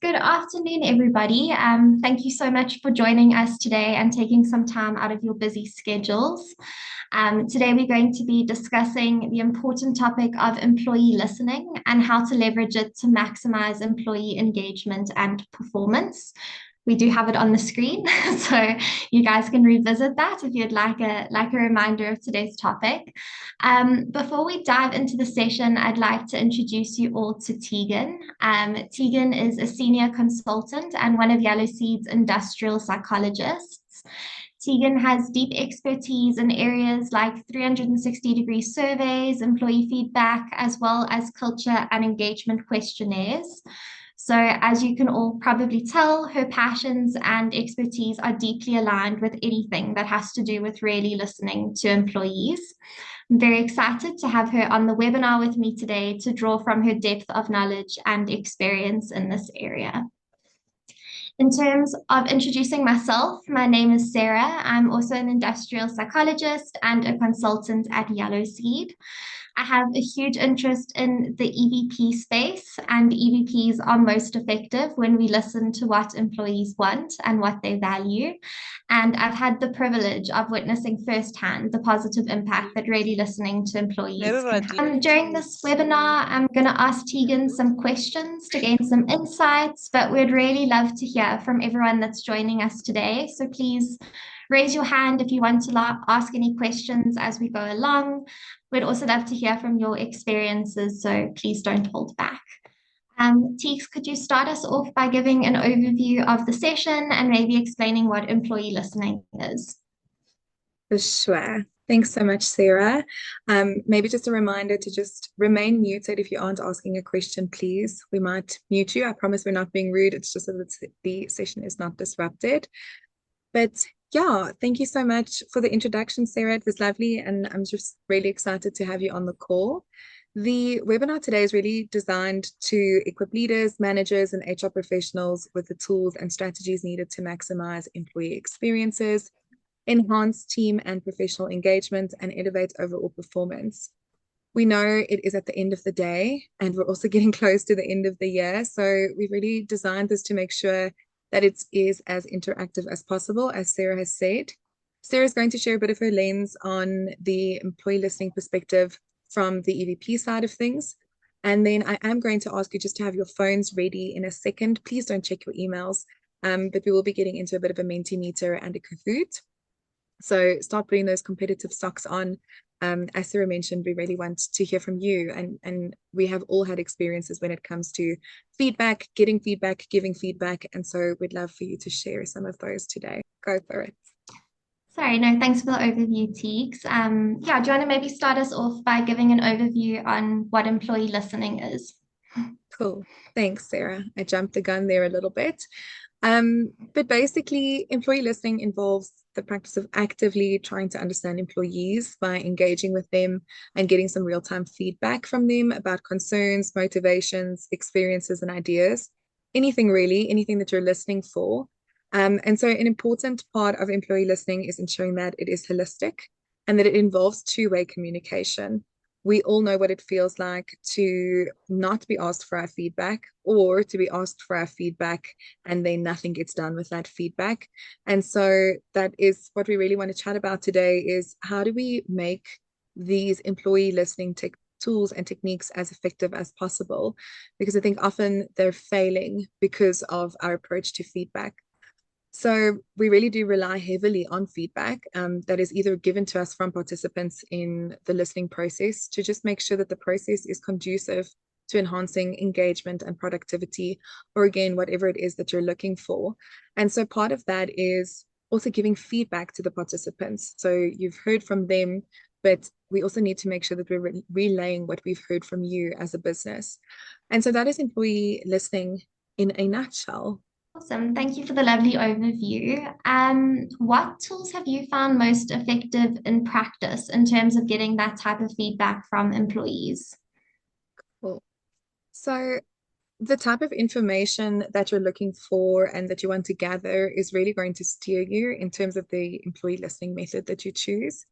Good afternoon, everybody. Thank you so much for joining us today and taking some time out of your busy schedules. Today, we're going to be discussing the important topic of employee listening and how to leverage it to maximize employee engagement and performance. We do have it on the screen, so you guys can revisit that if you'd like a reminder of today's topic. Before we dive into the session, I'd like to introduce you all to Tegan. Tegan is a senior consultant and one of Yellow Seed's industrial psychologists. Tegan has deep expertise in areas like 360-degree surveys, employee feedback, as well as culture and engagement questionnaires. So, as you can all probably tell, her passions and expertise are deeply aligned with anything that has to do with really listening to employees. I'm very excited to have her on the webinar with me today to draw from her depth of knowledge and experience in this area. In terms of introducing myself, my name is Sarah. I'm also an industrial psychologist and a consultant at Yellow Seed. I have a huge interest in the EVP space, and EVPs are most effective when we listen to what employees want and what they value. And I've had the privilege of witnessing firsthand the positive impact that really listening to employees can have. During this webinar, I'm going to ask Tegan some questions to gain some insights, but we'd really love to hear from everyone that's joining us today. So please raise your hand if you want to ask any questions as we go along. We'd also love to hear from your experiences, so please don't hold back. Teeks, could you start us off by giving an overview of the session and maybe explaining what employee listening is? For sure. Thanks so much, Sarah. Maybe just a reminder to just remain muted if you aren't asking a question, please. We might mute you. I promise we're not being rude. It's just that the session is not disrupted. But yeah, thank you so much for the introduction, Sarah. It was lovely, and I'm just really excited to have you on the call. The webinar today is really designed to equip leaders, managers, and HR professionals with the tools and strategies needed to maximize employee experiences, enhance team and professional engagement, and elevate overall performance. We know it is at the end of the day, and we're also getting close to the end of the year. So we really designed this to make sure that it is as interactive as possible, as Sarah has said. Sarah is going to share a bit of her lens on the employee listening perspective from the EVP side of things. And then I am going to ask you just to have your phones ready in a second. Please don't check your emails, but we will be getting into a bit of a Mentimeter and a Kahoot. So start putting those competitive socks on. As Sarah mentioned, we really want to hear from you, and we have all had experiences when it comes to feedback, getting feedback, giving feedback, and so we'd love for you to share some of those today. Go for it. Sorry, no, thanks for the overview, Teeks. Yeah, do you want to maybe start us off by giving an overview on what employee listening is? Cool. Thanks, Sarah. I jumped the gun there a little bit. But basically, employee listening involves the practice of actively trying to understand employees by engaging with them and getting some real-time feedback from them about concerns, motivations, experiences, and ideas. Anything really, anything that you're listening for. And so an important part of employee listening is ensuring that it is holistic and that it involves two-way communication. We all know what it feels like to not be asked for our feedback, or to be asked for our feedback and then nothing gets done with that feedback. And so that is what we really want to chat about today, is how do we make these employee listening tools and techniques as effective as possible? Because I think often they're failing because of our approach to feedback. So we really do rely heavily on feedback that is either given to us from participants in the listening process to just make sure that the process is conducive to enhancing engagement and productivity, or again, whatever it is that you're looking for. And so part of that is also giving feedback to the participants. So you've heard from them, but we also need to make sure that we're relaying what we've heard from you as a business. And so that is employee listening in a nutshell. Awesome. Thank you for the lovely overview. What tools have you found most effective in practice in terms of getting that type of feedback from employees? Cool. So the type of information that you're looking for and that you want to gather is really going to steer you in terms of the employee listening method that you choose.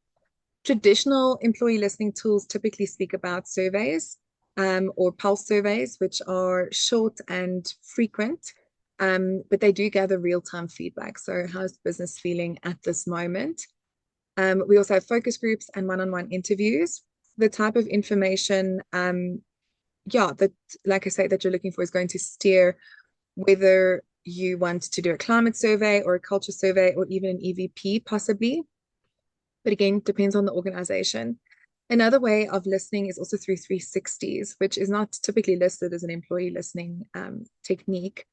Traditional employee listening tools typically speak about surveys, or pulse surveys, which are short and frequent, but they do gather real-time feedback. So how's the business feeling at this moment? We also have focus groups and one-on-one interviews. The type of information, that, like I say, that you're looking for is going to steer whether you want to do a climate survey or a culture survey or even an EVP possibly. But again, depends on the organization. Another way of listening is also through 360s, which is not typically listed as an employee listening technique.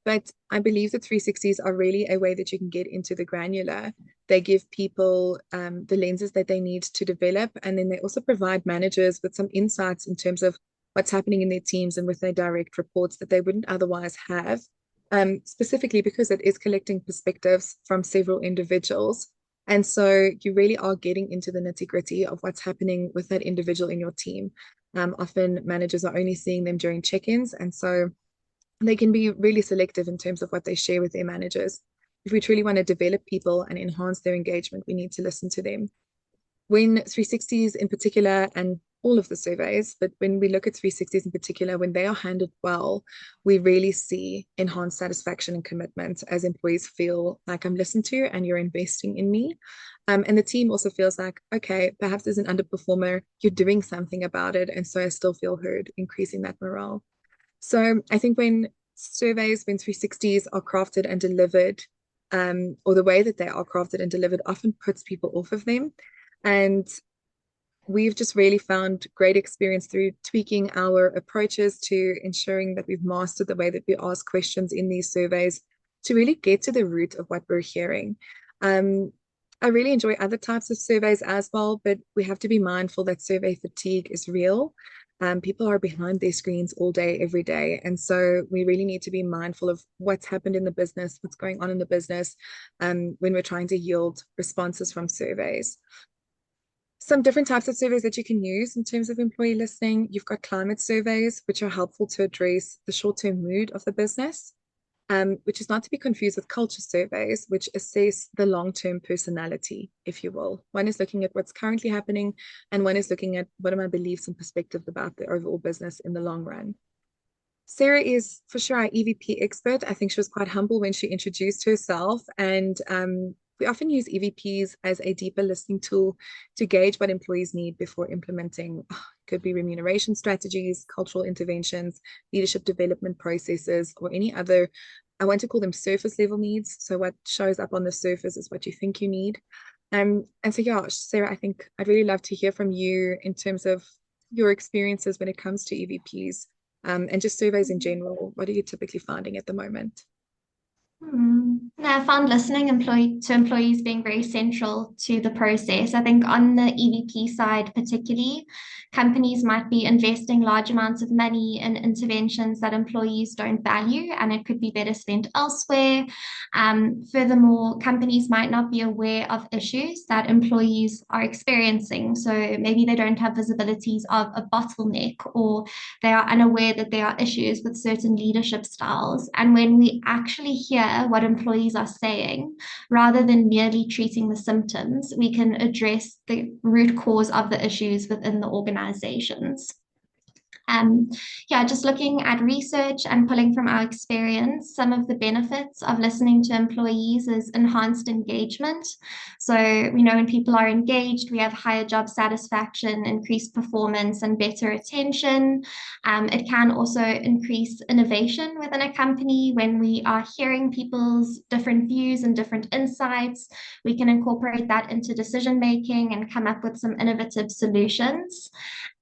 But I believe that 360s are really a way that you can get into the granular. They give people the lenses that they need to develop. And then they also provide managers with some insights in terms of what's happening in their teams and with their direct reports that they wouldn't otherwise have, specifically because it is collecting perspectives from several individuals. And so you really are getting into the nitty-gritty of what's happening with that individual in your team. Often managers are only seeing them during check-ins, and so they can be really selective in terms of what they share with their managers. If we truly want to develop people and enhance their engagement, we need to listen to them. When 360s in particular, and all of the surveys, but when we look at 360s in particular, when they are handled well, we really see enhanced satisfaction and commitment as employees feel like I'm listened to and you're investing in me. And the team also feels like, okay, perhaps as an underperformer, you're doing something about it. And so I still feel heard, increasing that morale. So I think when 360s are crafted and delivered, or the way that they are crafted and delivered often puts people off of them. And we've just really found great experience through tweaking our approaches to ensuring that we've mastered the way that we ask questions in these surveys to really get to the root of what we're hearing. I really enjoy other types of surveys as well, but we have to be mindful that survey fatigue is real. People are behind their screens all day, every day. And so we really need to be mindful of what's happened in the business, what's going on in the business, when we're trying to yield responses from surveys. Some different types of surveys that you can use in terms of employee listening. You've got climate surveys, which are helpful to address the short-term mood of the business, which is not to be confused with culture surveys, which assess the long-term personality, if you will. One is looking at what's currently happening, and one is looking at what are my beliefs and perspectives about the overall business in the long run. Sarah is for sure our EVP expert. I think she was quite humble when she introduced herself, and we often use EVPs as a deeper listening tool to gauge what employees need before implementing. Could be remuneration strategies, cultural interventions, leadership development processes, or any other, I want to call them surface level needs. So what shows up on the surface is what you think you need. And so, yeah, Sarah, I think I'd really love to hear from you in terms of your experiences when it comes to EVPs, and just surveys in general. What are you typically finding at the moment? I found listening to employees being very central to the process. I think on the EVP side, particularly, companies might be investing large amounts of money in interventions that employees don't value, and it could be better spent elsewhere. Furthermore, companies might not be aware of issues that employees are experiencing. So maybe they don't have visibilities of a bottleneck, or they are unaware that there are issues with certain leadership styles. And when we actually hear what employees are saying, rather than merely treating the symptoms, we can address the root cause of the issues within the organizations. Just looking at research and pulling from our experience, some of the benefits of listening to employees is enhanced engagement. So we know when people are engaged, we have higher job satisfaction, increased performance, and better attention. It can also increase innovation within a company when we are hearing people's different views and different insights. We can incorporate that into decision making and come up with some innovative solutions.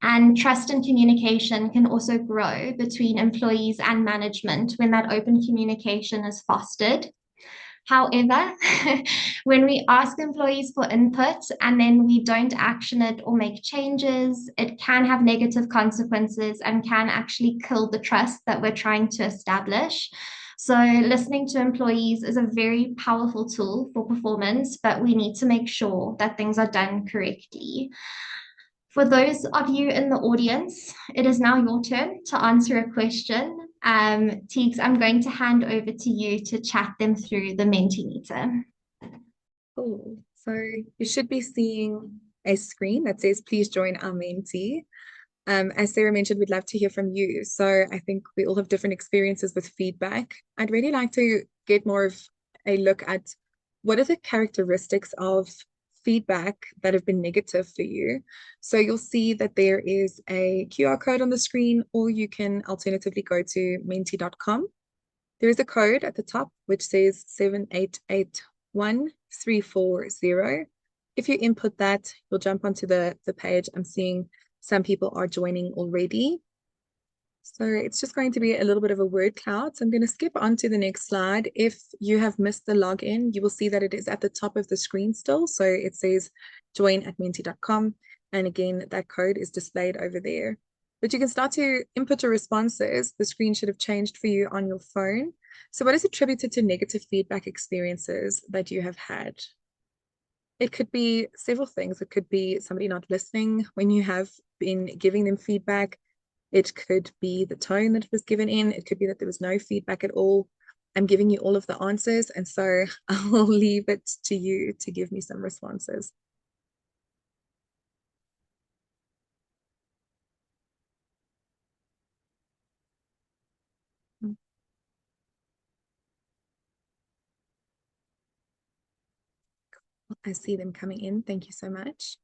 And trust and communication can also grow between employees and management when that open communication is fostered. However, when we ask employees for input and then we don't action it or make changes, it can have negative consequences and can actually kill the trust that we're trying to establish. So listening to employees is a very powerful tool for performance, but we need to make sure that things are done correctly. For those of you in the audience, it is now your turn to answer a question. Teagues, I'm going to hand over to you to chat them through the Mentimeter. Cool. So you should be seeing a screen that says, please join our Menti. As Sarah mentioned, we'd love to hear from you. So I think we all have different experiences with feedback. I'd really like to get more of a look at what are the characteristics of feedback that have been negative for you. So you'll see that there is a QR code on the screen, or you can alternatively go to menti.com. There is a code at the top which says 7881340. If you input that, you'll jump onto the page. I'm seeing some people are joining already. So it's just going to be a little bit of a word cloud. So I'm going to skip on to the next slide. If you have missed the login, you will see that it is at the top of the screen still. So it says join at menti.com. And again, that code is displayed over there. But you can start to input your responses. The screen should have changed for you on your phone. So what is attributed to negative feedback experiences that you have had? It could be several things. It could be somebody not listening when you have been giving them feedback. It could be the tone that was given in. It could be that there was no feedback at all. I'm giving you all of the answers, and so I'll leave it to you to give me some responses. I see them coming in. Thank you so much.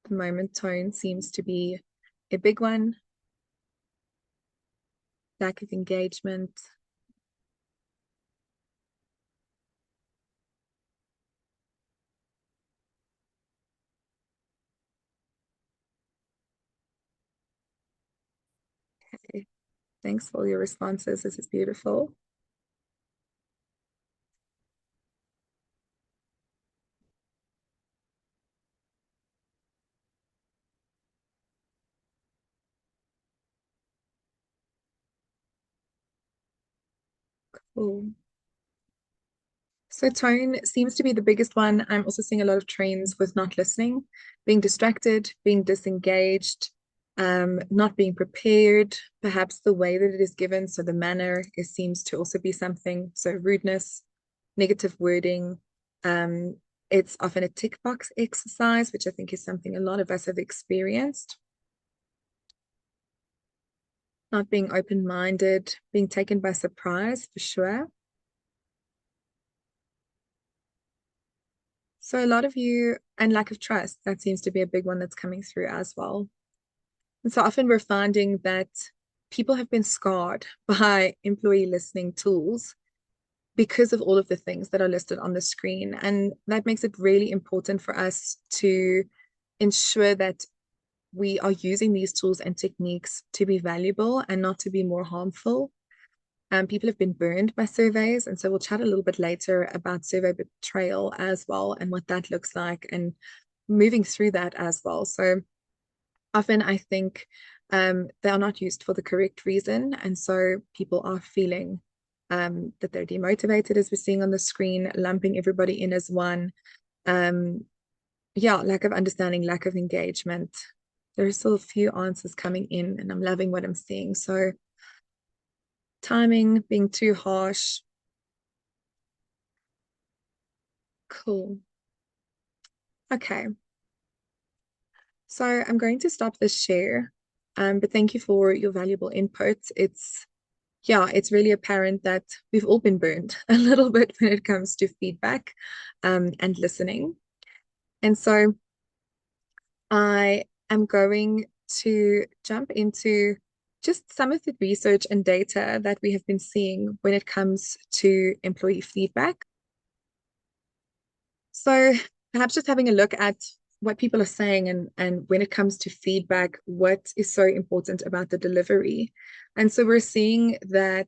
The moment tone seems to be a big one. Lack of engagement. Okay. Thanks for all your responses. This is beautiful. Cool. So tone seems to be the biggest one. I'm also seeing a lot of trends with not listening, being distracted, being disengaged, not being prepared, perhaps the way that it is given. So the manner seems to also be something. So rudeness, negative wording. It's often a tick box exercise, which I think is something a lot of us have experienced. Not being open-minded, being taken by surprise for sure. So a lot of you, and lack of trust, that seems to be a big one that's coming through as well. And so often we're finding that people have been scarred by employee listening tools because of all of the things that are listed on the screen. And that makes it really important for us to ensure that we are using these tools and techniques to be valuable and not to be more harmful. People have been burned by surveys, and so we'll chat a little bit later about survey betrayal as well and what that looks like and moving through that as well. So often I think they are not used for the correct reason, and so people are feeling that they're demotivated, as we're seeing on the screen, lumping everybody in as one. Yeah, lack of understanding, lack of engagement. There are still a few answers coming in, and I'm loving what I'm seeing. So timing being too harsh. Cool. Okay. So I'm going to stop this share. But thank you for your valuable input. Yeah, it's really apparent that we've all been burned a little bit when it comes to feedback and listening. And so I am going to jump into just some of the research and data that we have been seeing when it comes to employee feedback. So perhaps just having a look at what people are saying and when it comes to feedback, what is so important about the delivery. And so we're seeing that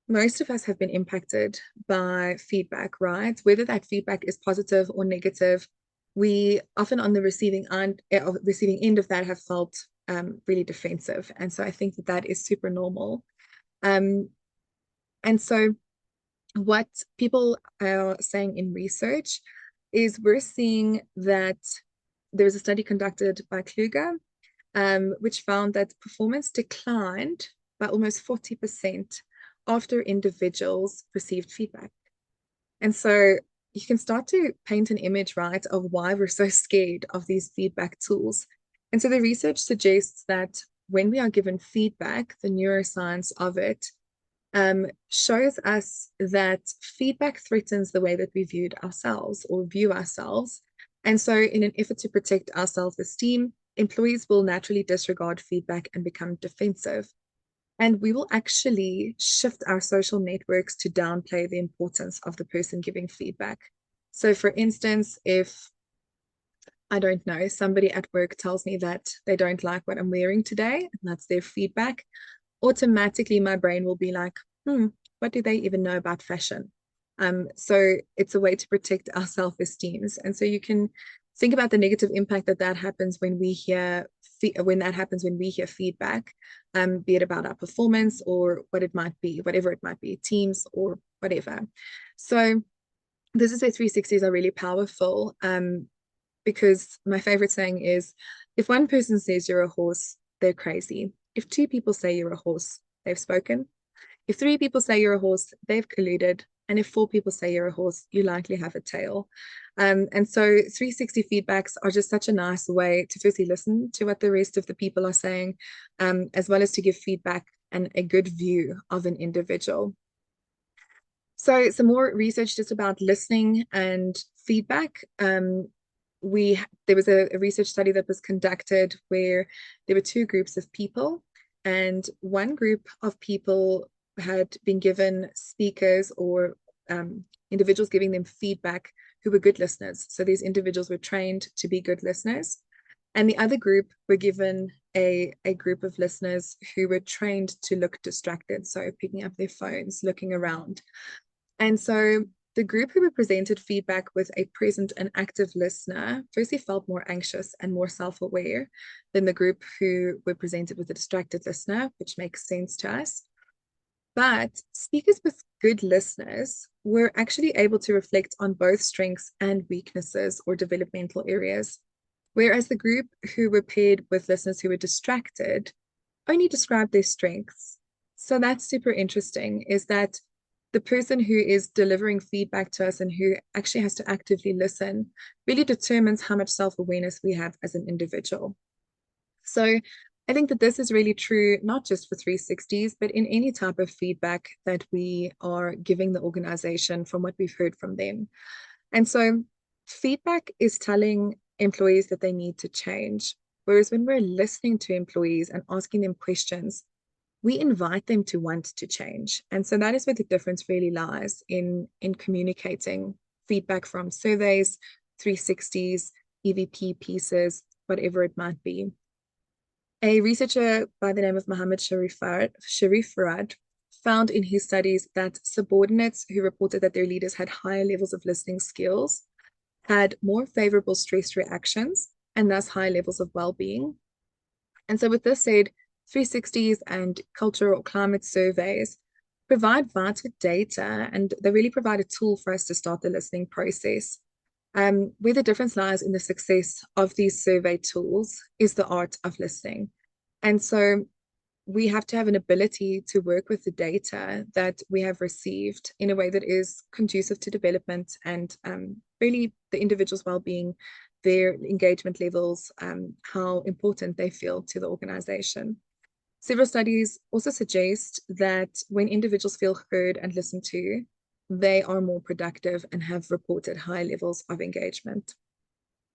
most of us have been impacted by feedback, right? Whether that feedback is positive or negative, we often on the receiving end of that have felt really defensive. And so I think that that is super normal. Um, and so what people are saying in research is we're seeing that there's a study conducted by Kluger, which found that performance declined by almost 40% after individuals received feedback. And so, you can start to paint an image, right, of why we're so scared of these feedback tools. And so the research suggests that when we are given feedback, the neuroscience of it shows us that feedback threatens the way that we viewed ourselves or view ourselves. And so, in an effort to protect our self esteem, employees will naturally disregard feedback and become defensive. And we will actually shift our social networks to downplay the importance of the person giving feedback. So, for instance, if I don't know, somebody at work tells me that they don't like what I'm wearing today, and that's their feedback, automatically my brain will be like, what do they even know about fashion? So it's a way to protect our self-esteems. And so you can think about the negative impact that happens when we hear feedback, be it about our performance or what it might be, whatever it might be, teams or whatever. So this is where 360s are really powerful, because my favorite saying is, if one person says you're a horse, they're crazy. If two people say you're a horse, they've spoken. If three people say you're a horse, they've colluded. And if four people say you're a horse, you likely have a tail. And so 360 feedbacks are just such a nice way to firstly listen to what the rest of the people are saying, as well as to give feedback and a good view of an individual. So some more research just about listening and feedback. There was a research study that was conducted where there were two groups of people, and one group of people had been given speakers or individuals giving them feedback who were good listeners. So these individuals were trained to be good listeners. And the other group were given a group of listeners who were trained to look distracted. So picking up their phones, looking around. And so the group who were presented feedback with a present and active listener firstly felt more anxious and more self-aware than the group who were presented with a distracted listener, which makes sense to us. But speakers with good listeners were actually able to reflect on both strengths and weaknesses or developmental areas, whereas the group who were paired with listeners who were distracted only described their strengths. So that's super interesting, is that the person who is delivering feedback to us and who actually has to actively listen really determines how much self-awareness we have as an individual. So I think that this is really true, not just for 360s, but in any type of feedback that we are giving the organization from what we've heard from them. And so feedback is telling employees that they need to change. Whereas when we're listening to employees and asking them questions, we invite them to want to change. And so that is where the difference really lies in communicating feedback from surveys, 360s, EVP pieces, whatever it might be. A researcher by the name of Mohammed Sharif Farad found in his studies that subordinates who reported that their leaders had higher levels of listening skills had more favorable stress reactions and thus high levels of well-being. And so with this said, 360s and cultural climate surveys provide vital data, and they really provide a tool for us to start the listening process. Where the difference lies in the success of these survey tools is the art of listening. And so we have to have an ability to work with the data that we have received in a way that is conducive to development and really the individual's well-being, their engagement levels, how important they feel to the organization. Several studies also suggest that when individuals feel heard and listened to, they are more productive and have reported high levels of engagement.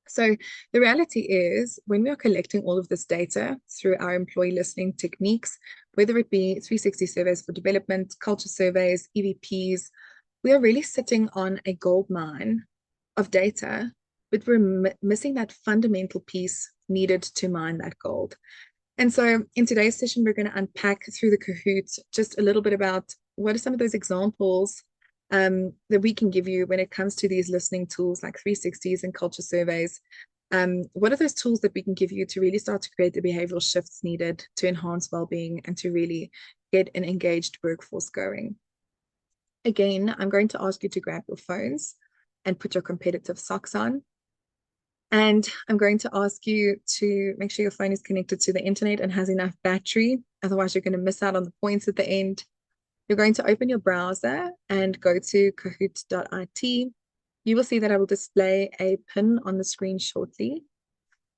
So the reality is, when we are collecting all of this data through our employee listening techniques, whether it be 360 surveys for development, culture surveys, EVPs, we are really sitting on a gold mine of data, but we're missing that fundamental piece needed to mine that gold. And so in today's session, we're going to unpack through the Kahoot just a little bit about what are some of those examples that we can give you when it comes to these listening tools like 360s and culture surveys. What are those tools that we can give you to really start to create the behavioral shifts needed to enhance well-being and to really get an engaged workforce going? Again, I'm going to ask you to grab your phones and put your competitive socks on. And I'm going to ask you to make sure your phone is connected to the internet and has enough battery. Otherwise, you're going to miss out on the points at the end. You're going to open your browser and go to kahoot.it. you will see that I will display a pin on the screen shortly.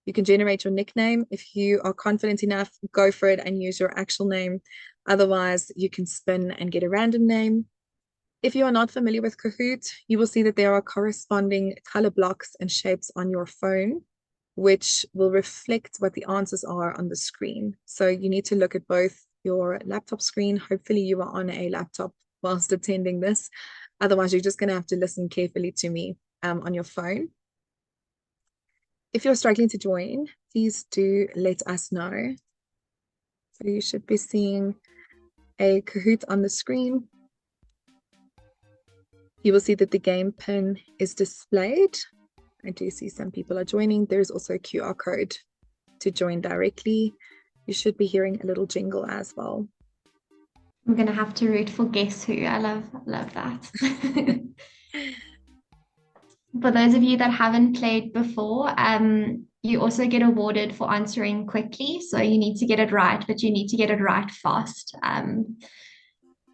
You can generate your nickname. If you are confident enough, go for it and use your actual name. Otherwise, you can spin and get a random name. If you are not familiar with Kahoot, you will see that there are corresponding color blocks and shapes on your phone, which will reflect what the answers are on the screen. So you need to look at both your laptop screen. Hopefully you are on a laptop whilst attending this. Otherwise, you're just going to have to listen carefully to me on your phone. If you're struggling to join, please do let us know. So you should be seeing a Kahoot on the screen. You will see that the game pin is displayed. I do see some people are joining. There's also a QR code to join directly. You should be hearing a little jingle as well. I'm gonna have to root for Guess Who. I love that. For those of you that haven't played before, you also get awarded for answering quickly. So you need to get it right, but you need to get it right fast.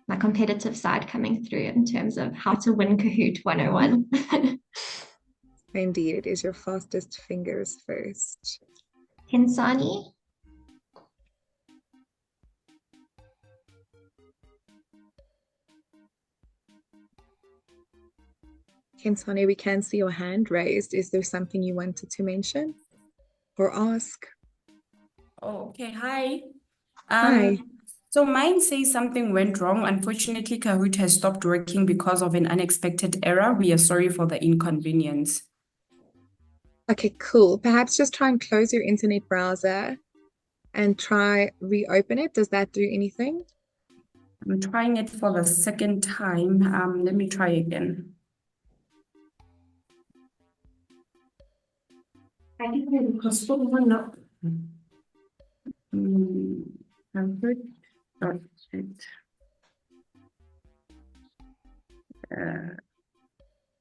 My competitive side coming through in terms of how to win Kahoot 101. Indeed, it is your fastest fingers first. Hinsani? Hinsani, we can see your hand raised. Is there something you wanted to mention or ask? Oh, okay. Hi. Hi. So mine says something went wrong. Unfortunately, Kahoot has stopped working because of an unexpected error. We are sorry for the inconvenience. Okay, cool. Perhaps just try and close your internet browser and try reopen it. Does that do anything? I'm trying it for the second time. Let me try again. Kahoot.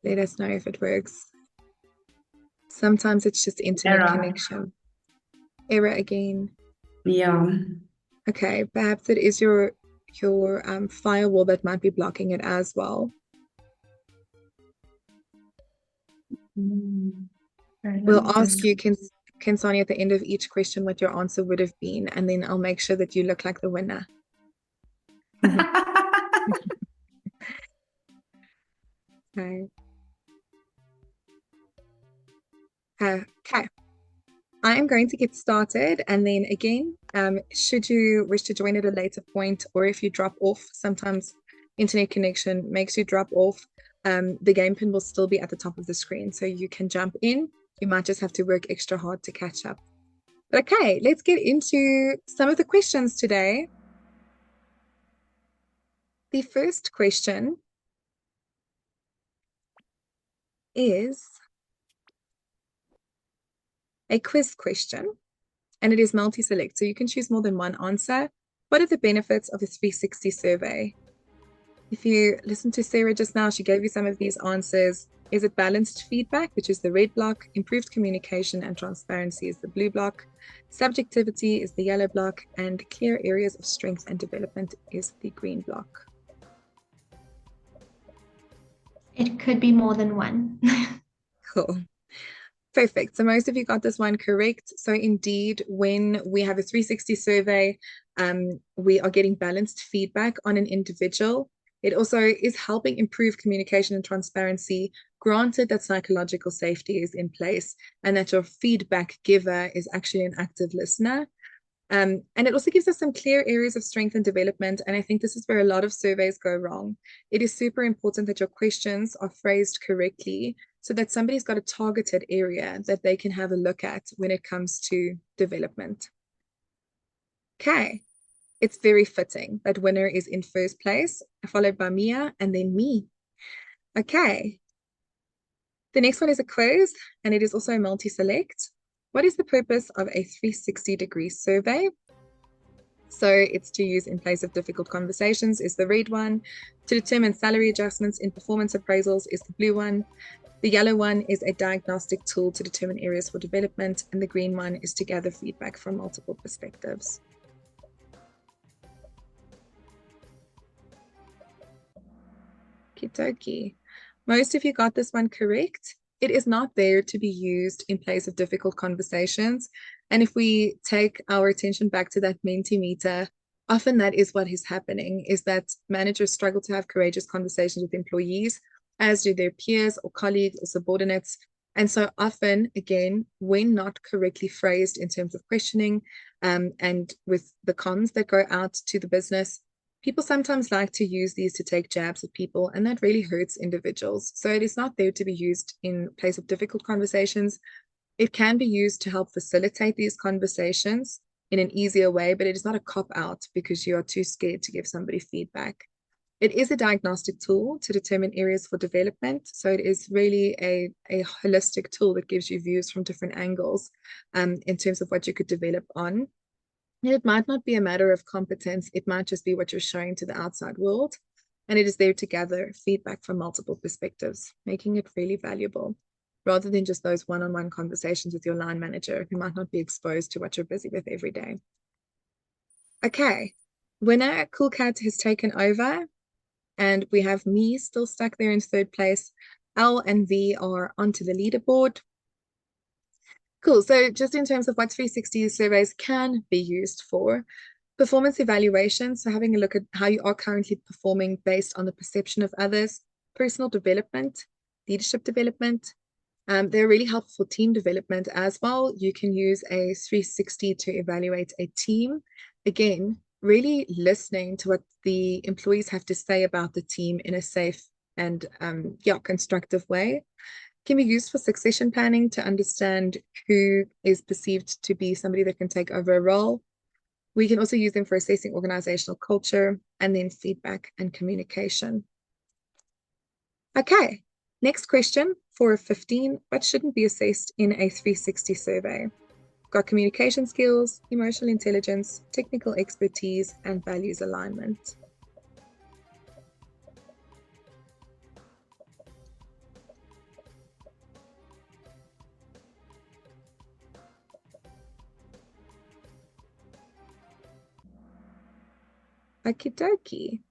Let us know if it works. Sometimes it's just internet Error. connection. Error again. Yeah. Okay, perhaps it is your firewall that might be blocking it as well. We'll ask you, Kensani, at the end of each question what your answer would have been, and then I'll make sure that you look like the winner. Okay. Okay. I am going to get started, and then again, should you wish to join at a later point, or if you drop off, sometimes internet connection makes you drop off, the game pin will still be at the top of the screen, so you can jump in. You might just have to work extra hard to catch up. But okay, let's get into some of the questions today. The first question is a quiz question, and it is multi-select, so you can choose more than one answer. What are the benefits of a 360 survey? If you listen to Sarah just now, she gave you some of these answers. Is it balanced feedback, which is the red block? Improved communication and transparency is the blue block. Subjectivity is the yellow block. And clear areas of strength and development is the green block. It could be more than one. Cool. Perfect. So most of you got this one correct. So indeed, when we have a 360 survey, we are getting balanced feedback on an individual. It also is helping improve communication and transparency, granted that psychological safety is in place and that your feedback giver is actually an active listener. And it also gives us some clear areas of strength and development. And I think this is where a lot of surveys go wrong. It is super important that your questions are phrased correctly so that somebody's got a targeted area that they can have a look at when it comes to development. Okay, it's very fitting that winner is in first place, followed by Mia and then me. Okay, the next one is a quiz, and it is also a multi-select. What is the purpose of a 360-degree survey? So it's to use in place of difficult conversations is the red one. To determine salary adjustments in performance appraisals is the blue one. The yellow one is a diagnostic tool to determine areas for development. And the green one is to gather feedback from multiple perspectives. Okie dokie. Most of you got this one correct. It is not there to be used in place of difficult conversations. And if we take our attention back to that Mentimeter, often that is what is happening, is that managers struggle to have courageous conversations with employees, as do their peers or colleagues or subordinates. And so often, again, when not correctly phrased in terms of questioning and with the comms that go out to the business, people sometimes like to use these to take jabs at people, and that really hurts individuals. So it is not there to be used in place of difficult conversations. It can be used to help facilitate these conversations in an easier way, but it is not a cop-out because you are too scared to give somebody feedback. It is a diagnostic tool to determine areas for development. So it is really a holistic tool that gives you views from different angles in terms of what you could develop on. And it might not be a matter of competence. It might just be what you're showing to the outside world. And it is there to gather feedback from multiple perspectives, making it really valuable, rather than just those one-on-one conversations with your line manager who might not be exposed to what you're busy with every day. Okay, winner Cool Cat has taken over, and we have me still stuck there in third place. L and V are onto the leaderboard. Cool. So just in terms of what 360 surveys can be used for, performance evaluation. So having a look at how you are currently performing based on the perception of others, personal development, leadership development. They're really helpful for team development as well. You can use a 360 to evaluate a team. Again, really listening to what the employees have to say about the team in a safe and constructive way. Can be used for succession planning to understand who is perceived to be somebody that can take over a role. We can also use them for assessing organizational culture and then feedback and communication. Okay, next question for 15. What shouldn't be assessed in a 360 survey? We've got communication skills, emotional intelligence, technical expertise, and values alignment. Okie dokie.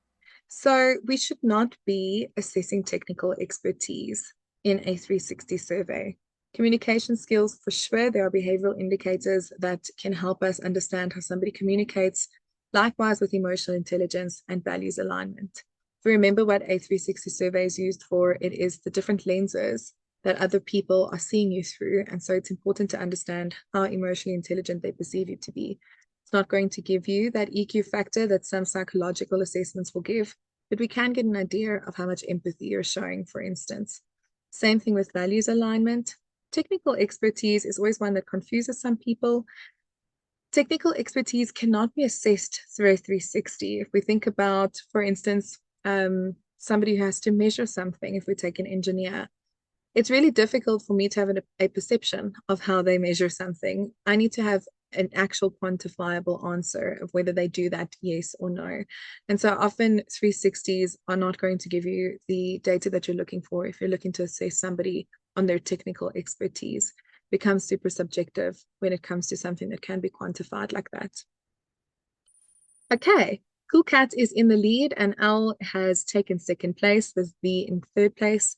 So we should not be assessing technical expertise in a 360 survey. Communication skills, for sure, there are behavioral indicators that can help us understand how somebody communicates, likewise with emotional intelligence and values alignment. If we remember what a 360 survey is used for, it is the different lenses that other people are seeing you through. And so it's important to understand how emotionally intelligent they perceive you to be. It's not going to give you that EQ factor that some psychological assessments will give, but we can get an idea of how much empathy you're showing, for instance. Same thing with values alignment. Technical expertise is always one that confuses some people. Technical expertise cannot be assessed through a 360. If we think about, for instance, somebody who has to measure something, if we take an engineer, it's really difficult for me to have a perception of how they measure something. I need to have an actual quantifiable answer of whether they do that, yes or no. And so often 360s are not going to give you the data that you're looking for if you're looking to assess somebody on their technical expertise. It becomes super subjective when it comes to something that can be quantified like that. Okay, Cool Cat is in the lead and L has taken second place with V in third place.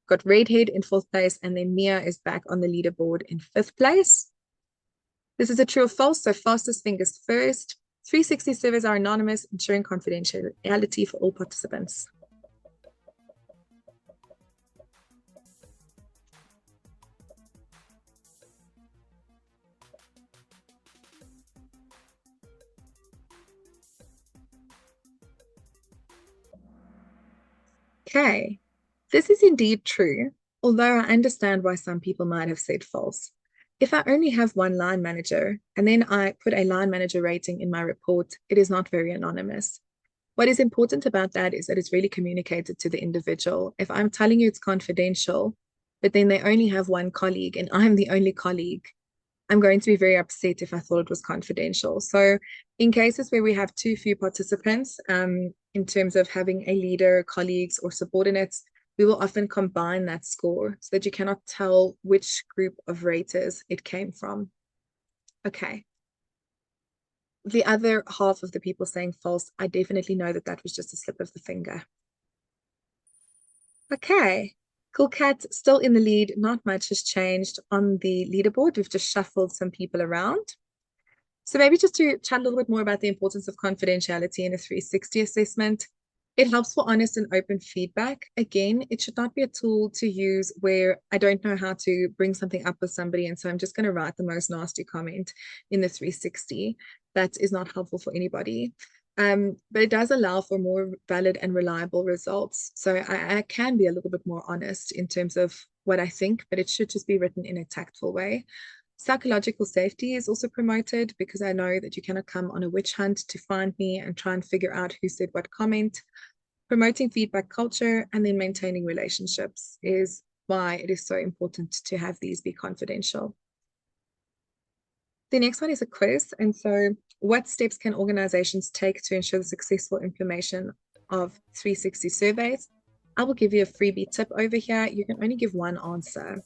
Got Redhead in fourth place, and then Mia is back on the leaderboard in fifth place. This is a true or false, so fastest fingers first. 360 surveys are anonymous, ensuring confidentiality for all participants. Okay, this is indeed true, although I understand why some people might have said false. If I only have one line manager and then I put a line manager rating in my report, it is not very anonymous. What is important about that is that it's really communicated to the individual. If I'm telling you it's confidential, but then they only have one colleague and I'm the only colleague, I'm going to be very upset if I thought it was confidential. So in cases where we have too few participants, in terms of having a leader, colleagues, or subordinates, we will often combine that score so that you cannot tell which group of raters it came from. Okay. The other half of the people saying false, I definitely know that that was just a slip of the finger. Okay. Cool Cat still in the lead. Not much has changed on the leaderboard. We've just shuffled some people around. So maybe just to chat a little bit more about the importance of confidentiality in a 360 assessment. It helps for honest and open feedback. Again, it should not be a tool to use where I don't know how to bring something up with somebody, and so I'm just going to write the most nasty comment in the 360. That is not helpful for anybody. But it does allow for more valid and reliable results. So I can be a little bit more honest in terms of what I think, but it should just be written in a tactful way. Psychological safety is also promoted because I know that you cannot come on a witch hunt to find me and try and figure out who said what comment. Promoting feedback culture and then maintaining relationships is why it is so important to have these be confidential. The next one is a quiz. And so what steps can organizations take to ensure the successful implementation of 360 surveys? I will give you a freebie tip over here. You can only give one answer.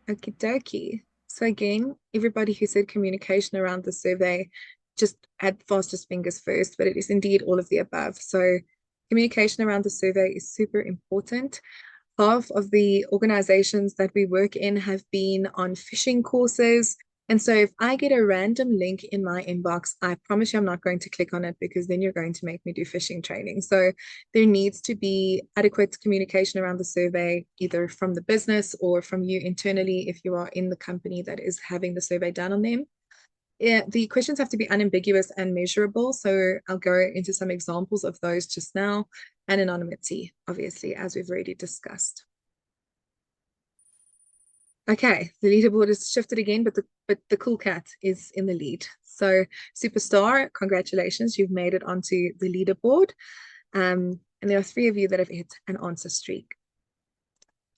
Okie dokie. So again, everybody who said communication around the survey just had fastest fingers first, but it is indeed all of the above. So communication around the survey is super important. Half of the organizations that we work in have been on phishing courses. And so if I get a random link in my inbox, I promise you I'm not going to click on it because then you're going to make me do phishing training. So there needs to be adequate communication around the survey, either from the business or from you internally if you are in the company that is having the survey done on them. The questions have to be unambiguous and measurable. So I'll go into some examples of those just now. And anonymity, obviously, as we've already discussed. Okay, the leaderboard has shifted again, but the Cool Cat is in the lead. So Superstar, congratulations, you've made it onto the leaderboard. And there are 3 of you that have hit an answer streak.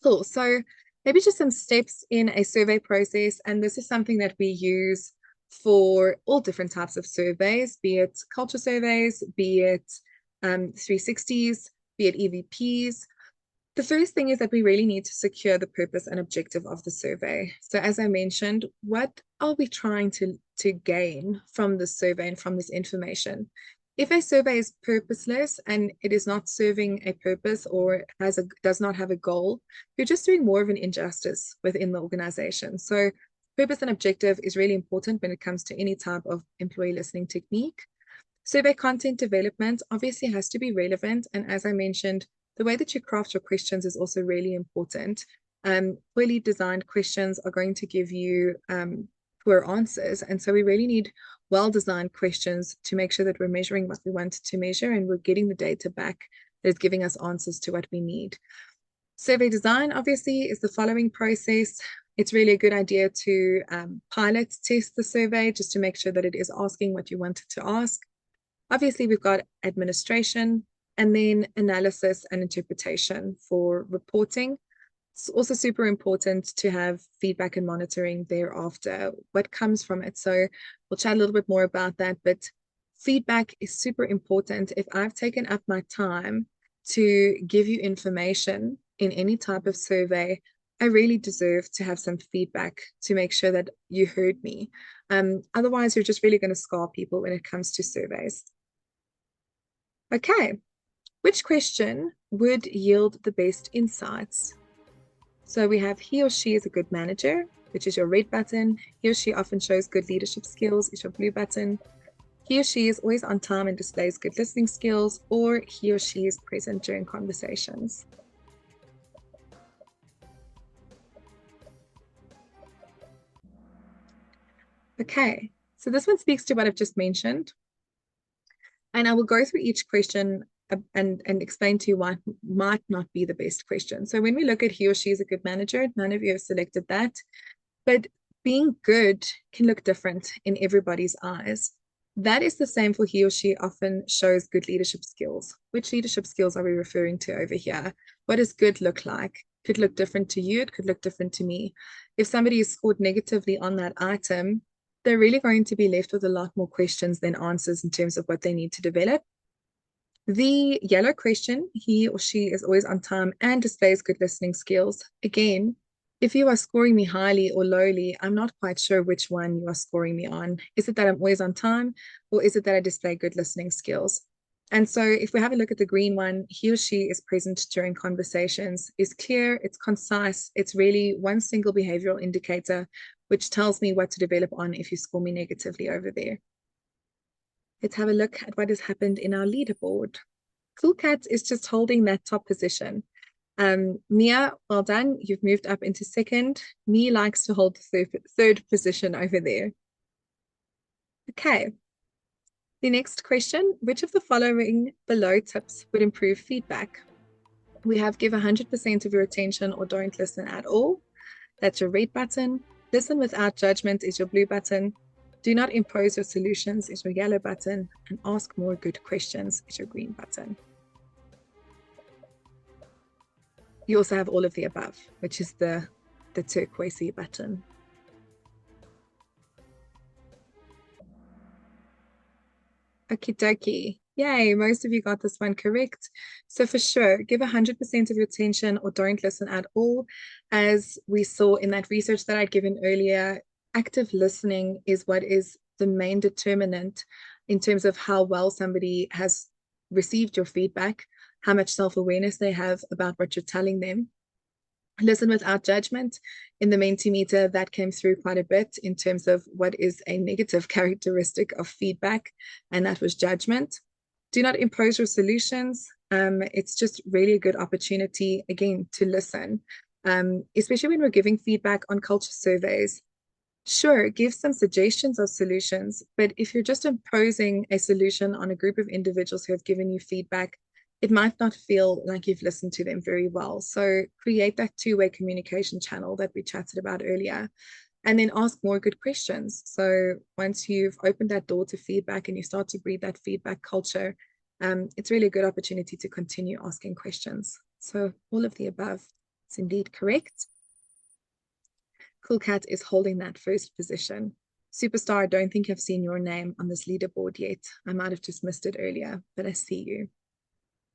Cool, so maybe just some steps in a survey process. And this is something that we use for all different types of surveys, be it culture surveys, be it 360s, be it EVPs. The first thing is that we really need to secure the purpose and objective of the survey. So as I mentioned, what are we trying to gain from this survey and from this information? If a survey is purposeless and it is not serving a purpose or does not have a goal, you're just doing more of an injustice within the organization. So purpose and objective is really important when it comes to any type of employee listening technique. Survey content development obviously has to be relevant. And as I mentioned, the way that you craft your questions is also really important. Poorly designed questions are going to give you poor answers. And so we really need well-designed questions to make sure that we're measuring what we want to measure and we're getting the data back that is giving us answers to what we need. Survey design, obviously, is the following process. It's really a good idea to pilot test the survey just to make sure that it is asking what you want it to ask. Obviously, we've got administration and then analysis and interpretation for reporting. It's also super important to have feedback and monitoring thereafter, what comes from it. So we'll chat a little bit more about that, but feedback is super important. If I've taken up my time to give you information in any type of survey, I really deserve to have some feedback to make sure that you heard me. Otherwise, you're just really going to scar people when it comes to surveys. Okay, which question would yield the best insights? So we have he or she is a good manager, which is your red button. He or she often shows good leadership skills, is your blue button. He or she is always on time and displays good listening skills, or he or she is present during conversations. Okay, so this one speaks to what I've just mentioned. And I will go through each question and explain to you why it might not be the best question. So when we look at he or she is a good manager, none of you have selected that. But being good can look different in everybody's eyes. That is the same for he or she often shows good leadership skills. Which leadership skills are we referring to over here? What does good look like? Could look different to you, it could look different to me. If somebody is scored negatively on that item, they're really going to be left with a lot more questions than answers in terms of what they need to develop. The yellow question, he or she is always on time and displays good listening skills. Again, if you are scoring me highly or lowly, I'm not quite sure which one you are scoring me on. Is it that I'm always on time, or is it that I display good listening skills? And so if we have a look at the green one, he or she is present during conversations, is clear, it's concise, it's really one single behavioral indicator, which tells me what to develop on if you score me negatively over there. Let's have a look at what has happened in our leaderboard. Cool Cat is just holding that top position. Mia, well done. You've moved up into second. Me likes to hold the third position over there. Okay. The next question, which of the following below tips would improve feedback? We have give 100% of your attention or don't listen at all. That's your red button. Listen without judgment is your blue button. Do not impose your solutions is your yellow button. And ask more good questions is your green button. You also have all of the above, which is the turquoisey button. Okie dokie. Yay, most of you got this one correct. So for sure, give 100% of your attention or don't listen at all. As we saw in that research that I'd given earlier, active listening is what is the main determinant in terms of how well somebody has received your feedback, how much self-awareness they have about what you're telling them. Listen without judgment. In the Mentimeter, that came through quite a bit in terms of what is a negative characteristic of feedback, and that was judgment. Do not impose your solutions. It's just really a good opportunity, again, to listen, especially when we're giving feedback on culture surveys. Sure, give some suggestions of solutions, but if you're just imposing a solution on a group of individuals who have given you feedback, it might not feel like you've listened to them very well. So create that two-way communication channel that we chatted about earlier, and then ask more good questions. So once you've opened that door to feedback and you start to breed that feedback culture, it's really a good opportunity to continue asking questions. So all of the above is indeed correct. Cool Cat is holding that first position. Superstar, I don't think I've seen your name on this leaderboard yet. I might have just missed it earlier, but I see you.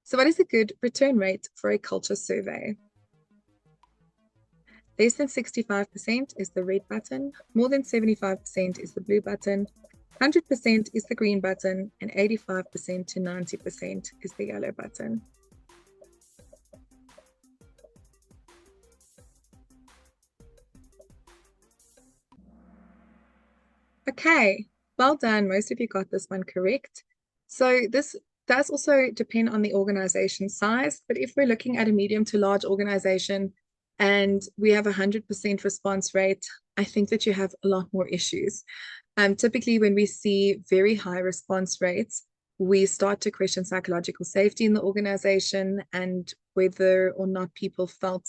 So what is a good return rate for a culture survey? Less than 65% is the red button, more than 75% is the blue button, 100% is the green button, and 85% to 90% is the yellow button. Okay, well done. Most of you got this one correct. So this does also depend on the organization size, but if we're looking at a medium to large organization and we have 100% response rate, I think that you have a lot more issues. Typically, when we see very high response rates, we start to question psychological safety in the organization and whether or not people felt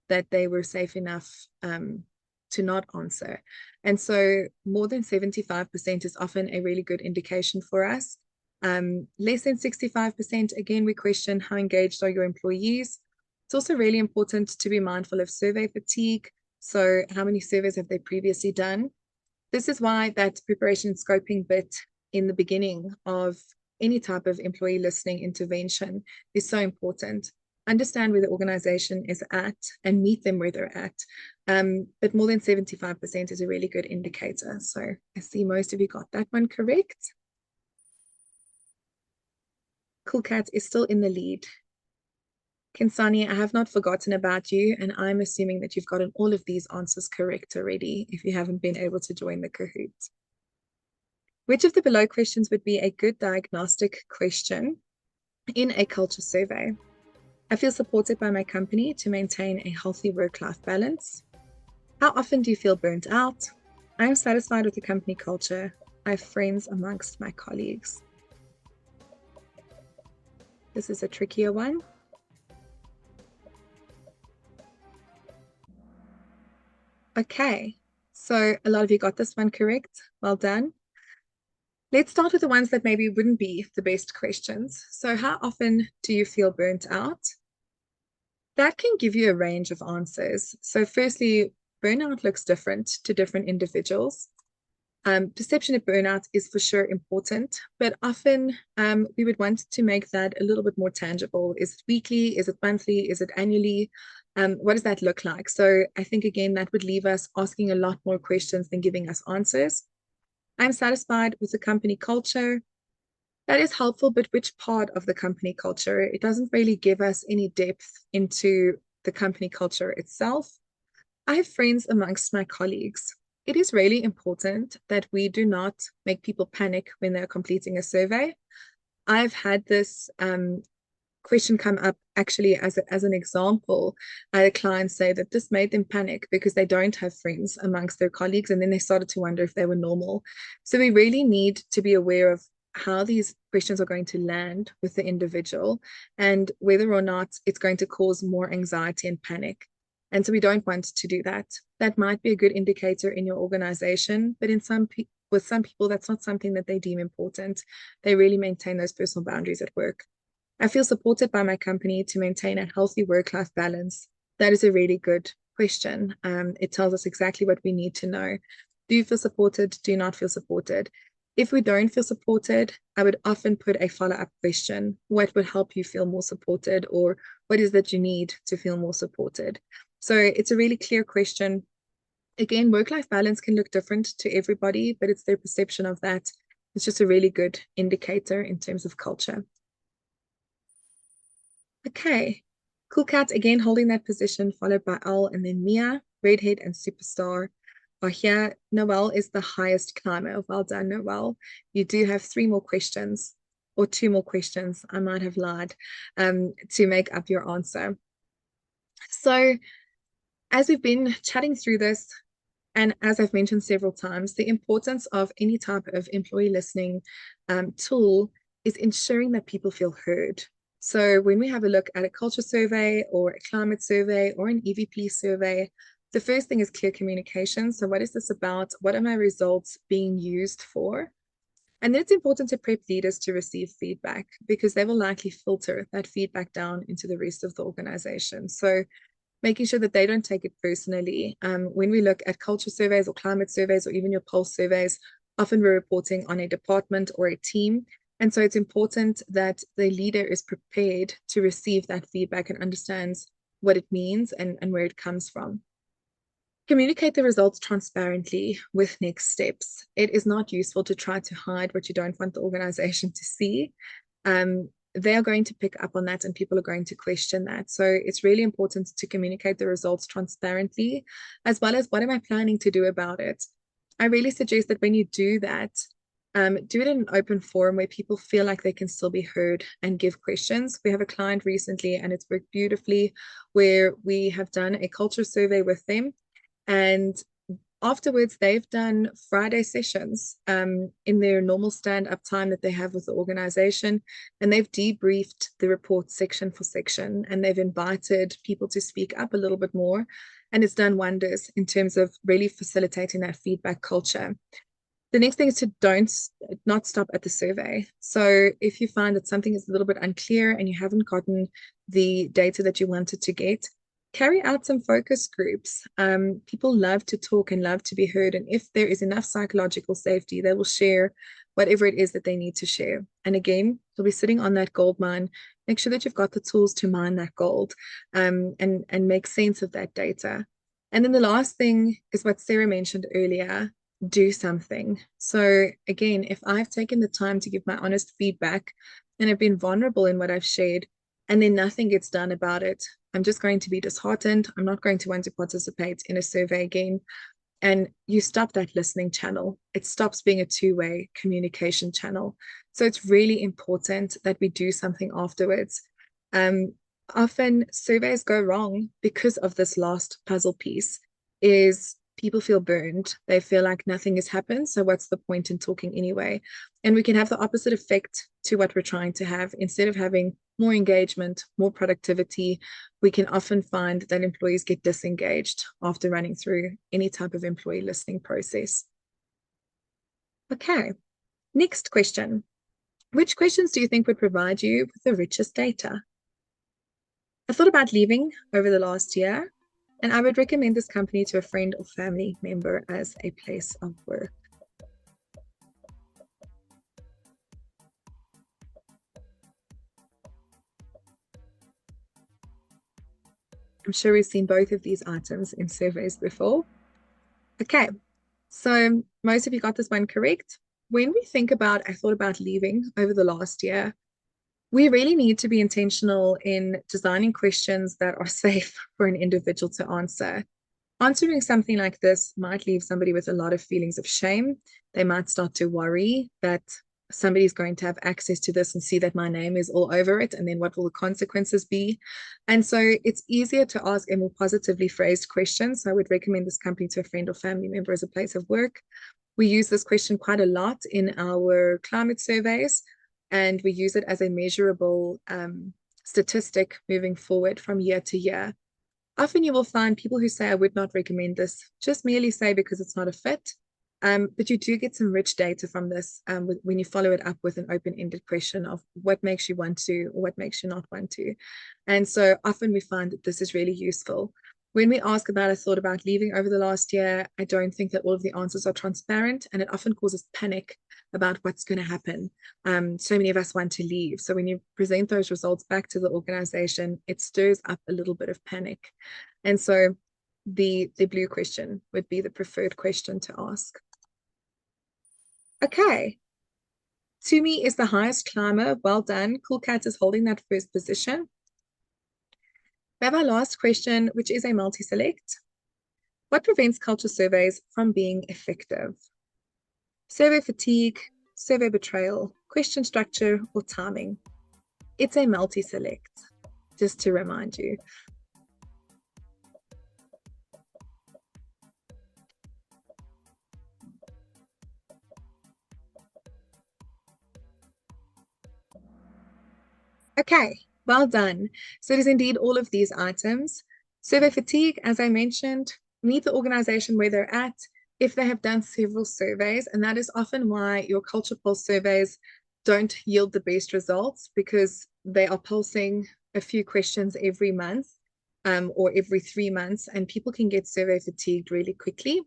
that they were safe enough to not answer. And so more than 75% is often a really good indication for us. Less than 65%, again, we question how engaged are your employees. It's also really important to be mindful of survey fatigue. So how many surveys have they previously done? This is why that preparation and scoping bit in the beginning of any type of employee listening intervention is so important. Understand where the organization is at and meet them where they're at. But more than 75% is a really good indicator. So I see most of you got that one correct. Cool Cat is still in the lead. Kinsani, I have not forgotten about you, and I'm assuming that you've gotten all of these answers correct already if you haven't been able to join the Kahoot. Which of the below questions would be a good diagnostic question in a culture survey? I feel supported by my company to maintain a healthy work-life balance. How often do you feel burnt out? I am satisfied with the company culture. I have friends amongst my colleagues. This is a trickier one. Okay, so a lot of you got this one correct. Well done. Let's start with the ones that maybe wouldn't be the best questions. So how often do you feel burnt out? That can give you a range of answers. So firstly, burnout looks different to different individuals. Perception of burnout is for sure important, but often we would want to make that a little bit more tangible. Is it weekly? Is it monthly? Is it annually? What does that look like? So I think, again, that would leave us asking a lot more questions than giving us answers. I'm satisfied with the company culture. That is helpful, but which part of the company culture? It doesn't really give us any depth into the company culture itself. I have friends amongst my colleagues. It is really important that we do not make people panic when they're completing a survey. I've had this question come up actually as an example. I had a client say that this made them panic because they don't have friends amongst their colleagues, and then they started to wonder if they were normal. So we really need to be aware of how these questions are going to land with the individual and whether or not it's going to cause more anxiety and panic. And so we don't want to do that. That might be a good indicator in your organization, but with some people, that's not something that they deem important. They really maintain those personal boundaries at work. I feel supported by my company to maintain a healthy work-life balance. That is a really good question. It tells us exactly what we need to know. Do you feel supported? Do you not feel supported? If we don't feel supported, I would often put a follow-up question. What would help you feel more supported, or what is that you need to feel more supported? So it's a really clear question. Again, work-life balance can look different to everybody, but it's their perception of that. It's just a really good indicator in terms of culture. Okay, Cool Cat again holding that position, followed by Al and then Mia. Redhead and Superstar are here. Noelle is the highest climber. Well done, Noelle. You do have 3 more questions, or 2 more questions. I might have lied, to make up your answer. So as we've been chatting through this, and as I've mentioned several times, the importance of any type of employee listening tool is ensuring that people feel heard. So when we have a look at a culture survey or a climate survey or an EVP survey, the first thing is clear communication. So what is this about? What are my results being used for? And then it's important to prep leaders to receive feedback, because they will likely filter that feedback down into the rest of the organization. So making sure that they don't take it personally. When we look at culture surveys or climate surveys or even your pulse surveys, often we're reporting on a department or a team. And so it's important that the leader is prepared to receive that feedback and understands what it means and where it comes from. Communicate the results transparently with next steps. It is not useful to try to hide what you don't want the organization to see. They are going to pick up on that, and people are going to question that. So it's really important to communicate the results transparently, as well as what am I planning to do about it. I really suggest that when you do that, do it in an open forum where people feel like they can still be heard and give questions. We have a client recently, and it's worked beautifully, where we have done a culture survey with them, and afterwards, they've done Friday sessions in their normal stand-up time that they have with the organization, and they've debriefed the report section for section, and they've invited people to speak up a little bit more, and it's done wonders in terms of really facilitating that feedback culture. The next thing is to not stop at the survey. So if you find that something is a little bit unclear and you haven't gotten the data that you wanted to get, carry out some focus groups. People love to talk and love to be heard. And if there is enough psychological safety, they will share whatever it is that they need to share. And again, you'll be sitting on that gold mine. Make sure that you've got the tools to mine that gold, and make sense of that data. And then the last thing is what Sarah mentioned earlier: do something. So again, if I've taken the time to give my honest feedback and I've been vulnerable in what I've shared, and then nothing gets done about it, I'm just going to be disheartened. I'm not going to want to participate in a survey again. And you stop that listening channel. It stops being a two-way communication channel. So it's really important that we do something afterwards. Often surveys go wrong because of this last puzzle piece, is people feel burned. They feel like nothing has happened, so what's the point in talking anyway? And we can have the opposite effect to what we're trying to have. Instead of having more engagement, more productivity, we can often find that employees get disengaged after running through any type of employee listening process. Okay, next question. Which questions do you think would provide you with the richest data? I thought about leaving over the last year, and I would recommend this company to a friend or family member as a place of work. I'm sure we've seen both of these items in surveys before. Okay, so most of you got this one correct. When we think about, I thought about leaving over the last year, we really need to be intentional in designing questions that are safe for an individual to answer. Answering something like this might leave somebody with a lot of feelings of shame. They might start to worry that somebody's going to have access to this and see that my name is all over it, and then what will the consequences be? And so it's easier to ask a more positively phrased question. So I would recommend this company to a friend or family member as a place of work. We use this question quite a lot in our climate surveys, and we use it as a measurable statistic moving forward from year to year. Often you will find people who say, I would not recommend this, just merely say because it's not a fit. But you do get some rich data from this when you follow it up with an open-ended question of what makes you want to or what makes you not want to. And so often we find that this is really useful. When we ask about a thought about leaving over the last year, I don't think that all of the answers are transparent, and it often causes panic about what's going to happen. So many of us want to leave. So when you present those results back to the organization, it stirs up a little bit of panic. And so the blue question would be the preferred question to ask. Okay. Tumi is the highest climber. Well done. Cool Cat is holding that first position. We have our last question, which is a multi-select. What prevents culture surveys from being effective? Survey fatigue, survey betrayal, question structure, or timing? It's a multi-select, just to remind you. Okay, well done. So it is indeed all of these items. Survey fatigue, as I mentioned, meet the organization where they're at if they have done several surveys, and that is often why your culture pulse surveys don't yield the best results, because they are pulsing a few questions every month or every 3 months, and people can get survey fatigued really quickly.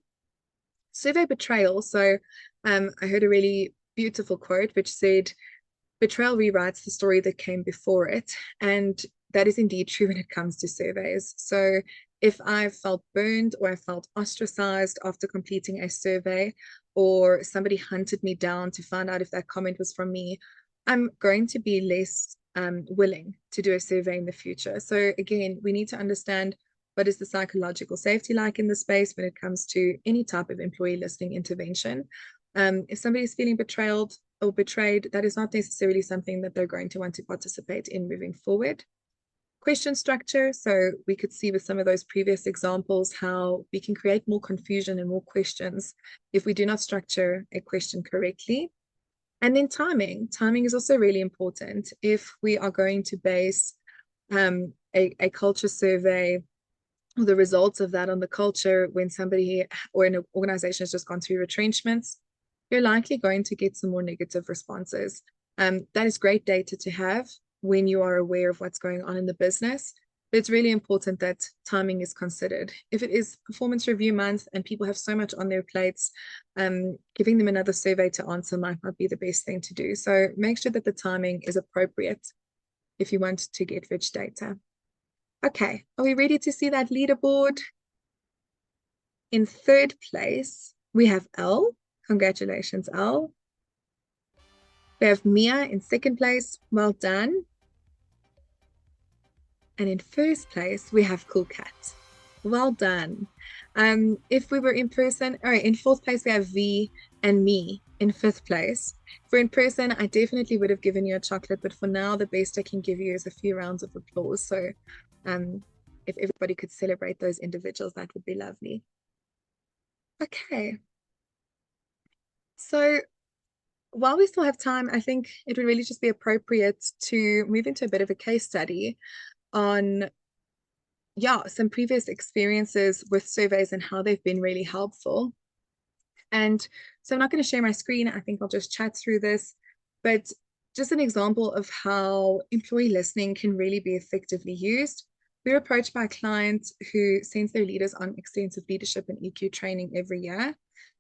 Survey betrayal. So I heard a really beautiful quote which said, betrayal rewrites the story that came before it. And that is indeed true when it comes to surveys. So if I felt burned or I felt ostracized after completing a survey, or somebody hunted me down to find out if that comment was from me, I'm going to be less willing to do a survey in the future. So again, we need to understand what is the psychological safety like in the space when it comes to any type of employee listening intervention. If somebody is feeling betrayed or betrayed, that is not necessarily something that they're going to want to participate in moving forward. Question structure. So we could see with some of those previous examples how we can create more confusion and more questions if we do not structure a question correctly. And then timing. Timing is also really important. If we are going to base a culture survey or the results of that on the culture when somebody or an organization has just gone through retrenchments, you're likely going to get some more negative responses. That is great data to have when you are aware of what's going on in the business, but it's really important that timing is considered. If it is performance review month and people have so much on their plates, giving them another survey to answer might not be the best thing to do. So make sure that the timing is appropriate if you want to get rich data. Okay, are we ready to see that leaderboard? In third place, we have Elle. Congratulations, Elle. We have Mia in second place. Well done. And in first place, we have Cool Cat. Well done. If we were in person, all right, in fourth place, we have V and me in fifth place. For in person, I definitely would have given you a chocolate, but for now, the best I can give you is a few rounds of applause. So if everybody could celebrate those individuals, that would be lovely. Okay. So while we still have time, I think it would really just be appropriate to move into a bit of a case study on some previous experiences with surveys and how they've been really helpful. And so I'm not going to share my screen. I think I'll just chat through this, but just an example of how employee listening can really be effectively used. We were approached by a client who sends their leaders on extensive leadership and EQ training every year.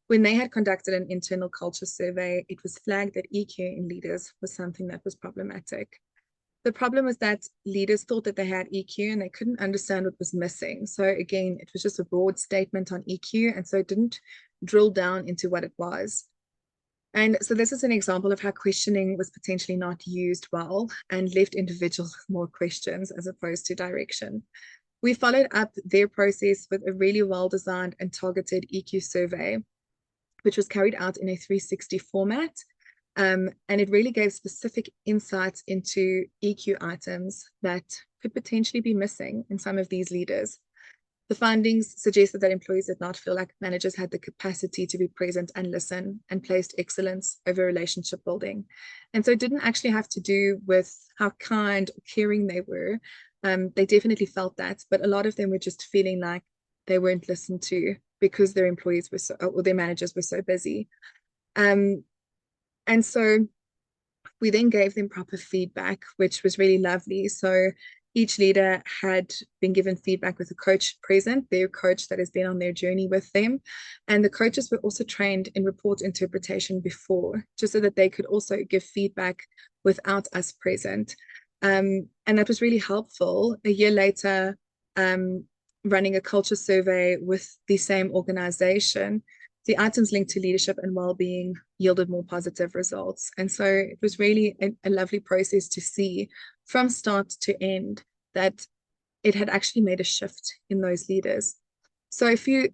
When they had conducted an internal culture survey, it was flagged that EQ in leaders was something that was problematic. The problem was that leaders thought that they had EQ and they couldn't understand what was missing. So again, it was just a broad statement on EQ, and so it didn't drill down into what it was. And so this is an example of how questioning was potentially not used well and left individuals with more questions as opposed to direction. We followed up their process with a really well-designed and targeted EQ survey, which was carried out in a 360 format. And it really gave specific insights into EQ items that could potentially be missing in some of these leaders. The findings suggested that employees did not feel like managers had the capacity to be present and listen, and placed excellence over relationship building. And so it didn't actually have to do with how kind or caring they were. They definitely felt that, but a lot of them were just feeling like they weren't listened to because their employees were so, or their managers were so busy. And so we then gave them proper feedback, which was really lovely. So each leader had been given feedback with a coach present, their coach that has been on their journey with them. And the coaches were also trained in report interpretation before, just so that they could also give feedback without us present. And that was really helpful. A year later, running a culture survey with the same organization, the items linked to leadership and well-being yielded more positive results. And so it was really a lovely process to see from start to end that it had actually made a shift in those leaders. So a few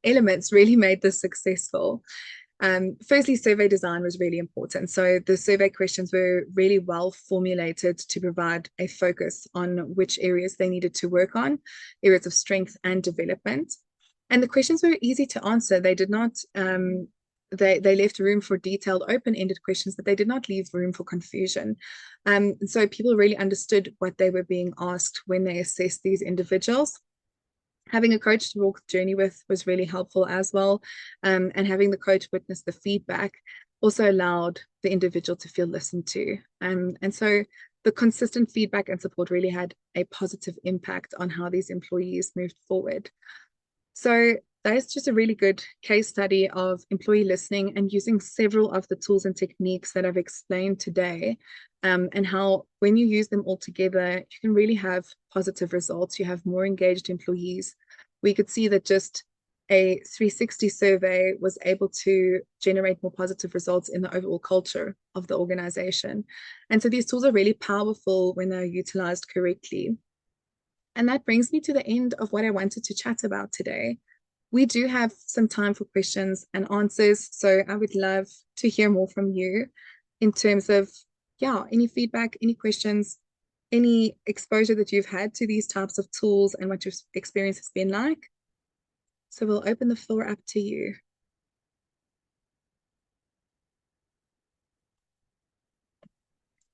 elements really made this successful. Firstly, survey design was really important. So the survey questions were really well formulated to provide a focus on which areas they needed to work on, areas of strength and development. And the questions were easy to answer. They did not, they left room for detailed open-ended questions, but they did not leave room for confusion. So people really understood what they were being asked when they assessed these individuals. Having a coach to walk the journey with was really helpful as well. And having the coach witness the feedback also allowed the individual to feel listened to. And so the consistent feedback and support really had a positive impact on how these employees moved forward. So that's just a really good case study of employee listening and using several of the tools and techniques that I've explained today, and how when you use them all together, you can really have positive results. You have more engaged employees. We could see that just a 360 survey was able to generate more positive results in the overall culture of the organization. And so these tools are really powerful when they're utilized correctly. And that brings me to the end of what I wanted to chat about today. We do have some time for questions and answers, so I would love to hear more from you in terms of, any feedback, any questions, any exposure that you've had to these types of tools and what your experience has been like. So we'll open the floor up to you.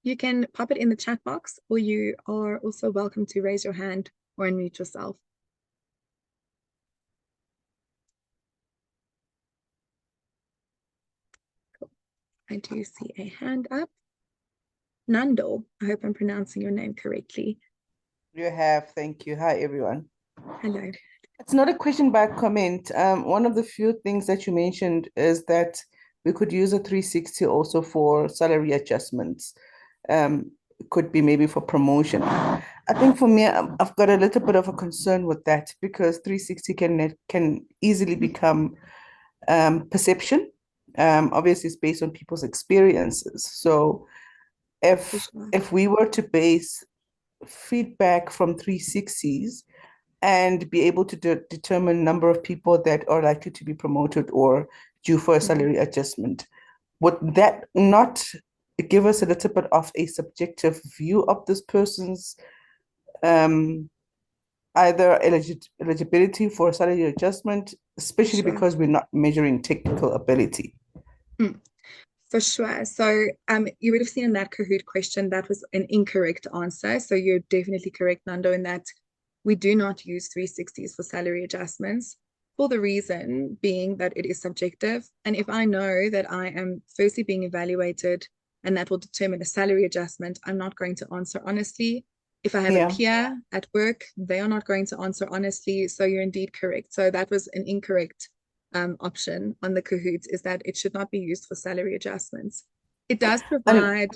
You can pop it in the chat box, or you are also welcome to raise your hand or unmute yourself. Cool. I do see a hand up. Nando, I hope I'm pronouncing your name correctly. You have, thank you. Hi, everyone. Hello. It's not a question but comment. One of the few things that you mentioned is that we could use a 360 also for salary adjustments. Could be maybe for promotion. I think for me, I've got a little bit of a concern with that, because 360 can easily become perception. Obviously, it's based on people's experiences. So if we were to base feedback from 360s and be able to determine number of people that are likely to be promoted or due for a salary adjustment, would that not give us a little bit of a subjective view of this person's either eligibility for a salary adjustment, especially because we're not measuring technical ability? For sure. So you would have seen in that Kahoot question, that was an incorrect answer. So you're definitely correct, Nando, in that we do not use 360s for salary adjustments, for the reason being that it is subjective. And if I know that I am firstly being evaluated and that will determine a salary adjustment, I'm not going to answer honestly. If I have a peer at work, they are not going to answer honestly. So you're indeed correct. So that was an incorrect option on the Kahoot, is that it should not be used for salary adjustments. It does And provide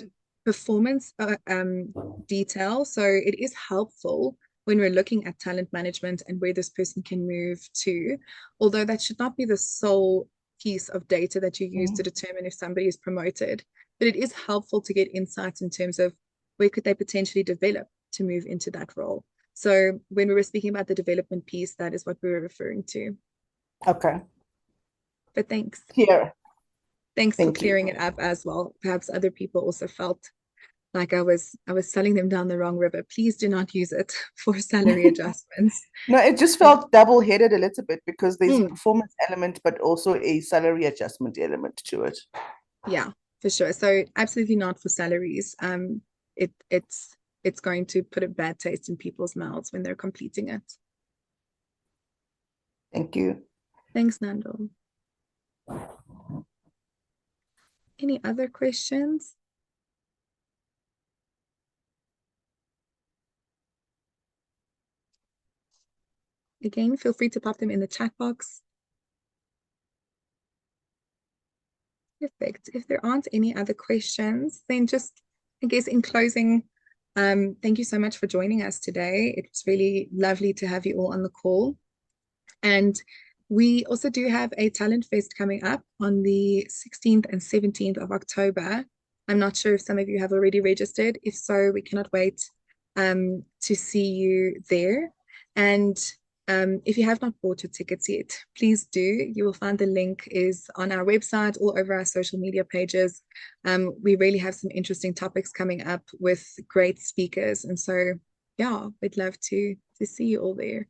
performance detail, so it is helpful when we're looking at talent management and where this person can move to, although that should not be the sole piece of data that you use to determine if somebody is promoted. But it is helpful to get insights in terms of where could they potentially develop to move into that role. So when we were speaking about the development piece, that is what we were referring to. okay, But thanks. here. Thanks for Thank you. clearing it up as well. Perhaps other people also felt like I was selling them down the wrong river. Please do not use it for salary adjustments. No, it just felt double-headed a little bit because there's a Mm, performance element, but also a salary adjustment element to it. yeah, for sure. So absolutely not for salaries. It's going to put a bad taste in people's mouths when they're completing it. Thank you. Thanks, Nando. Any other questions? Again, feel free to pop them in the chat box. Perfect. If there aren't any other questions, then just, I guess, in closing, thank you so much for joining us today. It was really lovely to have you all on the call. And we also do have a Talent Fest coming up on the 16th and 17th of October. I'm not sure if some of you have already registered. If so, we cannot wait to see you there. And if you have not bought your tickets yet, please do. You will find the link is on our website, all over our social media pages. We really have some interesting topics coming up with great speakers. And so, yeah, we'd love to see you all there.